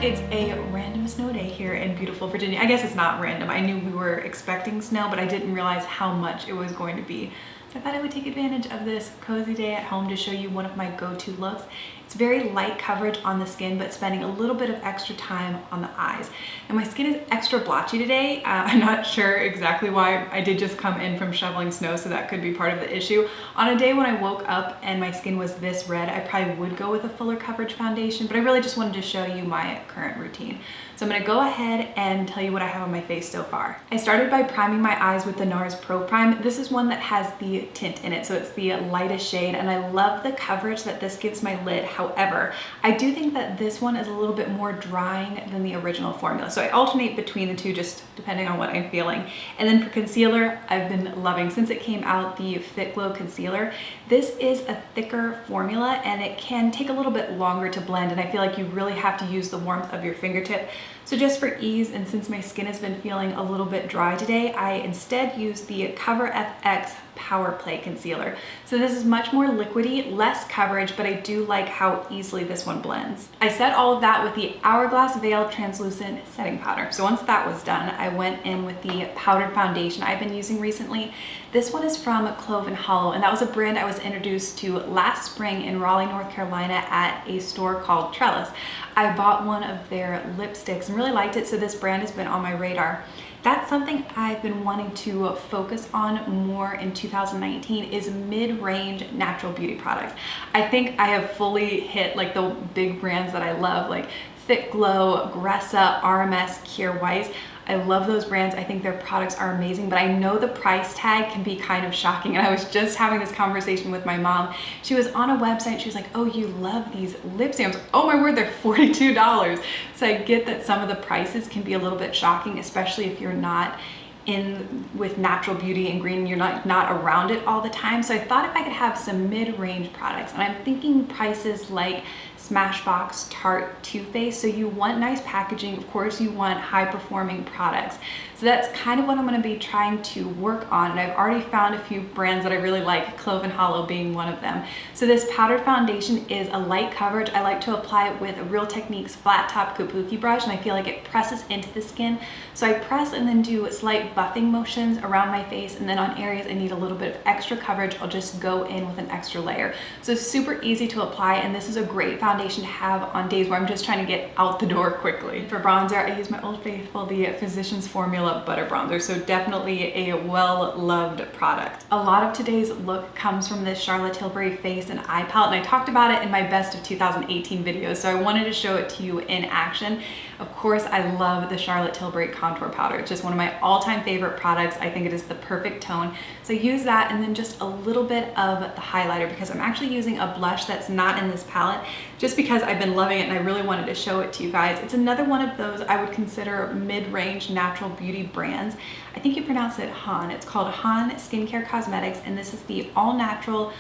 It's a random snow day here in beautiful Virginia. I guess it's not random. I knew we were expecting snow, but I didn't realize how much it was going to be. So I thought I would take advantage of this cozy day at home to show you one of my go-to looks. It's very light coverage on the skin, but spending a little bit of extra time on the eyes. And my skin is extra blotchy today. I'm not sure exactly why. I did just come in from shoveling snow, so that could be part of the issue. On a day when I woke up and my skin was this red, I probably would go with a fuller coverage foundation, but I really just wanted to show you my current routine. So I'm gonna go ahead and tell you what I have on my face so far. I started by priming my eyes with the NARS Pro Prime. This is one that has the tint in it, so it's the lightest shade, and I love the coverage that this gives my lid. However, I do think that this one is a little bit more drying than the original formula. So I alternate between the two just depending on what I'm feeling. And then for concealer, I've been loving, since it came out, the Fit Glow Concealer. This is a thicker formula and it can take a little bit longer to blend, and I feel like you really have to use the warmth of your fingertip. So just for ease, and since my skin has been feeling a little bit dry today, I instead used the Cover FX Power Play Concealer. So this is much more liquidy, less coverage, but I do like how easily this one blends. I set all of that with the Hourglass Veil Translucent Setting Powder. So once that was done, I went in with the powdered foundation I've been using recently. This one is from Clove & Hollow, and that was a brand I was introduced to last spring in Raleigh, North Carolina at a store called Trellis. I bought one of their lipsticks and really liked it, so this brand has been on my radar. That's something I've been wanting to focus on more in 2019 is mid-range natural beauty products. I think I have fully hit like the big brands that I love, like Fit Glow, Gressa, RMS, Kjaer Weis. I love those brands. I think their products are amazing, but I know the price tag can be kind of shocking. And I was just having this conversation with my mom. She was on a website. She was like, "Oh, you love these lip sams." Oh my word, they're $42. So I get that some of the prices can be a little bit shocking, especially if you're not in with natural beauty and green, you're not around it all the time. So I thought if I could have some mid-range products, and I'm thinking prices like Smashbox, Tarte, Too Faced. So you want nice packaging, of course you want high performing products. So that's kind of what I'm going to be trying to work on, and I've already found a few brands that I really like, Clove & Hollow being one of them. So this powdered foundation is a light coverage. I like to apply it with a Real Techniques flat top kabuki brush, and I feel like it presses into the skin. So I press and then do slight buffing motions around my face, and then on areas I need a little bit of extra coverage, I'll just go in with an extra layer. So it's super easy to apply, and this is a great foundation to have on days where I'm just trying to get out the door quickly. For bronzer, I use my Old Faithful, the Physicians Formula Butter Bronzer, so definitely a well-loved product. A lot of today's look comes from this Charlotte Tilbury face and eye palette, and I talked about it in my best of 2018 videos, so I wanted to show it to you in action. Of course, I love the Charlotte Tilbury contour powder. It's just one of my all-time favorite products. I think it is the perfect tone. So use that, and then just a little bit of the highlighter, because I'm actually using a blush that's not in this palette, just because I've been loving it and I really wanted to show it to you guys. It's another one of those I would consider mid-range natural beauty brands. I think you pronounce it Han. It's called Han Skincare Cosmetics, and this is the all-natural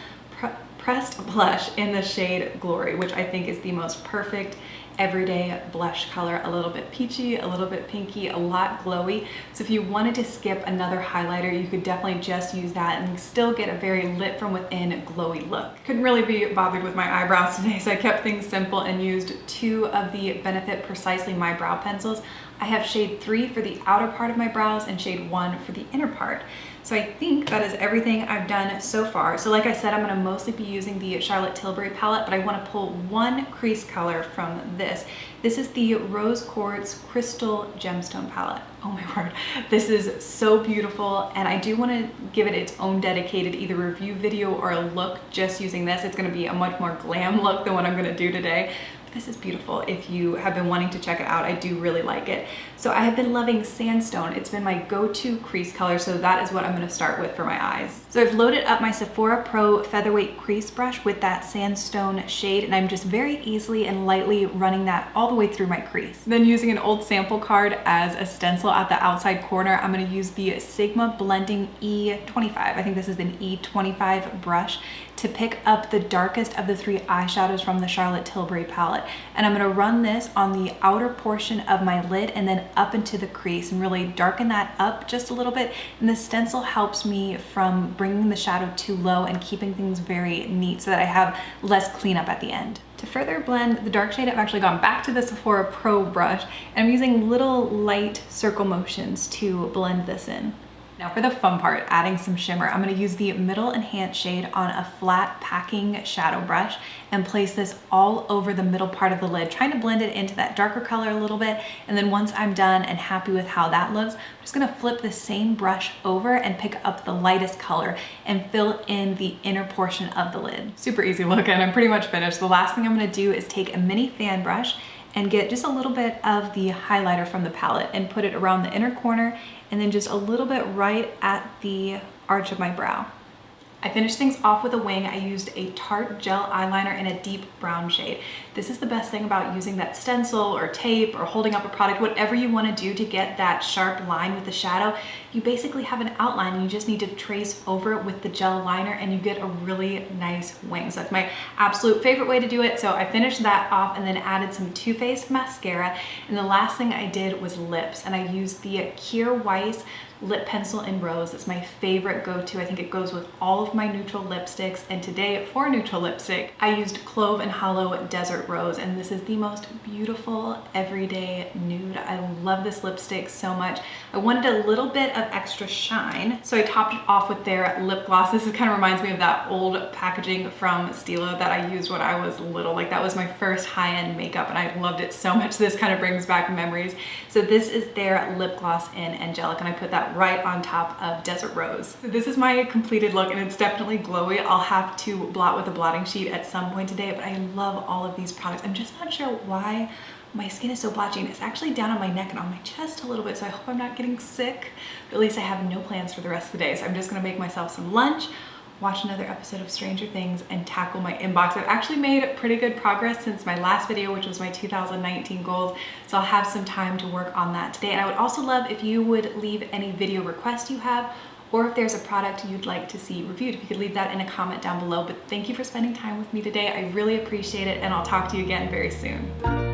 pressed blush in the shade Glory, which I think is the most perfect everyday blush color. A little bit peachy, a little bit pinky, a lot glowy. So if you wanted to skip another highlighter, you could definitely just use that and still get a very lit from within glowy look. Couldn't really be bothered with my eyebrows today, so I kept things simple and used two of the Benefit Precisely My Brow pencils. I have shade 3 for the outer part of my brows and shade 1 for the inner part. So I think that is everything I've done so far. So like I said, I'm going to mostly be using the Charlotte Tilbury palette, but I want to pull one crease color from this. This is the Rose Quartz Crystal Gemstone palette. Oh my word, this is so beautiful, and I do want to give it its own dedicated either review video or a look just using this. It's going to be a much more glam look than what I'm going to do today. This is beautiful. If you have been wanting to check it out, I do really like it. So I have been loving Sandstone. It's been my go-to crease color, so that is what I'm going to start with for my eyes. So I've loaded up my Sephora Pro Featherweight Crease Brush with that Sandstone shade, and I'm just very easily and lightly running that all the way through my crease. Then using an old sample card as a stencil at the outside corner, I'm going to use the Sigma Blending E25. I think this is an E25 brush to pick up the darkest of the 3 eyeshadows from the Charlotte Tilbury palette. And I'm going to run this on the outer portion of my lid and then up into the crease and really darken that up just a little bit. And the stencil helps me from bringing the shadow too low and keeping things very neat so that I have less cleanup at the end. To further blend the dark shade, I've actually gone back to the Sephora Pro brush, and I'm using little light circle motions to blend this in. Now for the fun part, adding some shimmer, I'm gonna use the Middle Enhance shade on a flat packing shadow brush and place this all over the middle part of the lid, trying to blend it into that darker color a little bit. And then once I'm done and happy with how that looks, I'm just gonna flip the same brush over and pick up the lightest color and fill in the inner portion of the lid. Super easy looking, I'm pretty much finished. The last thing I'm gonna do is take a mini fan brush and get just a little bit of the highlighter from the palette and put it around the inner corner and then just a little bit right at the arch of my brow. I finished things off with a wing. I used a Tarte gel eyeliner in a deep brown shade. This is the best thing about using that stencil or tape or holding up a product, whatever you want to do to get that sharp line with the shadow. You basically have an outline and you just need to trace over it with the gel liner and you get a really nice wing. So that's my absolute favorite way to do it. So I finished that off and then added some Too Faced mascara. And the last thing I did was lips, and I used the Kier Weiss lip pencil in rose. It's my favorite go-to. I think it goes with all of my neutral lipsticks, and today for neutral lipstick I used Clove and Hollow Desert Rose, and this is the most beautiful everyday nude. I love this lipstick so much. I wanted a little bit of extra shine, so I topped it off with their lip gloss. This kind of reminds me of that old packaging from Stila that I used when I was little. Like, that was my first high-end makeup and I loved it so much. This kind of brings back memories. So this is their lip gloss in Angelic, and I put that right on top of Desert Rose. So this is my completed look, and it's definitely glowy. I'll have to blot with a blotting sheet at some point today, but I love all of these products. I'm just not sure why my skin is so blotchy, and it's actually down on my neck and on my chest a little bit, so I hope I'm not getting sick. But at least I have no plans for the rest of the day, so I'm just gonna make myself some lunch, watch another episode of Stranger Things, and tackle my inbox. I've actually made pretty good progress since my last video, which was my 2019 goals, so I'll have some time to work on that today. And I would also love if you would leave any video requests you have, or if there's a product you'd like to see reviewed, if you could leave that in a comment down below. But thank you for spending time with me today. I really appreciate it, and I'll talk to you again very soon.